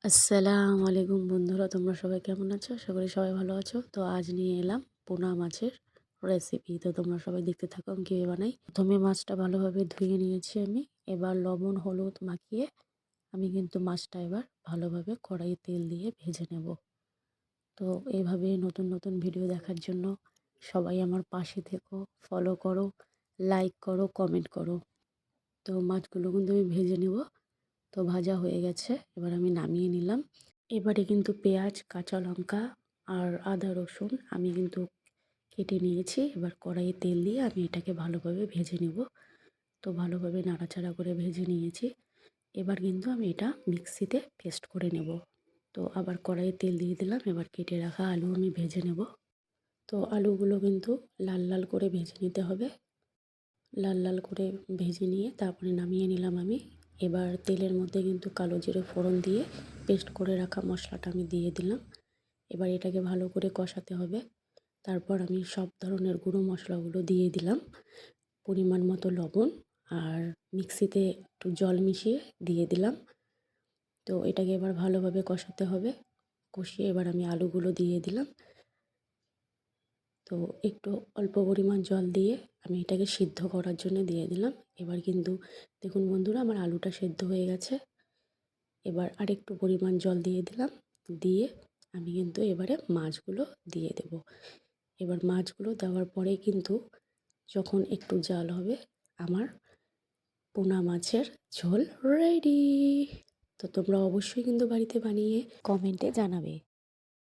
আসসালামু আলাইকুম বন্ধুরা, তোমরা সবাই কেমন আছো? আশা করি সবাই ভালো আছো। তো আজ নিয়ে এলাম পোনা মাছের রেসিপি। তো তোমরা সবাই দেখতে থাকো আমি কীভাবে বানাই। প্রথমে মাছটা ভালোভাবে ধুয়ে নিয়েছি আমি। এবার লবণ হলুদ মাখিয়ে আমি কিন্তু মাছটা এবার ভালোভাবে কড়াইয়ে তেল দিয়ে ভেজে নেব। তো এইভাবে নতুন নতুন ভিডিও দেখার জন্য সবাই আমার পাশে থেকো, ফলো করো, লাইক করো, কমেন্ট করো। তো মাছগুলো কিন্তু আমি ভেজে নেব। তো ভাজা হয়ে গেছে, এবার আমি নামিয়ে নিলাম। এবারে কিন্তু পেঁয়াজ, কাঁচা লঙ্কা আর আদা রসুন আমি কিন্তু কেটে নিয়েছি। এবার কড়াইয়ে তেল দিয়ে আমি এটাকে ভালোভাবে ভেজে নেব। তো ভালোভাবে নাড়াচাড়া করে ভেজে নিয়েছি। এবার কিন্তু আমি এটা মিক্সিতে পেস্ট করে নেব। তো আবার কড়াইয়ে তেল দিয়ে দিলাম। এবার কেটে রাখা আলু আমি ভেজে নেব। তো আলুগুলো কিন্তু লাল লাল করে ভেজে নিতে হবে। লাল লাল করে ভেজে নিয়ে তারপরে নামিয়ে নিলাম আমি। এবার তেলের মধ্যে কিন্তু কালো জিরে ফোড়ন দিয়ে পেস্ট করে রাখা মশলাটা আমি দিয়ে দিলাম। এবার এটাকে ভালো করে কষাতে হবে। তারপর আমি সব ধরনের গুঁড়ো মশলাগুলো দিয়ে দিলাম। পরিমাণ মতো লবণ আর মিক্সিতে একটু জল মিশিয়ে দিয়ে দিলাম। তো এটাকে এবার ভালোভাবে কষাতে হবে। কষিয়ে এবার আমি আলুগুলো দিয়ে দিলাম। তো একটু অল্প পরিমাণ জল দিয়ে আমি এটাকে সিদ্ধ করার জন্য দিয়ে দিলাম। এবার কিন্তু দেখুন বন্ধুরা, আমার আলুটা সেদ্ধ হয়ে গেছে। এবার আরেকটু পরিমাণ জল দিয়ে দিলাম। দিয়ে আমি কিন্তু এবারে মাছগুলো দিয়ে দেব। এবার মাছগুলো দেওয়ার পরে কিন্তু যখন একটু জাল হবে, আমার পোনা মাছের ঝোল রেডি। তো তোমরা অবশ্যই কিন্তু বাড়িতে বানিয়ে কমেন্টে জানাবে।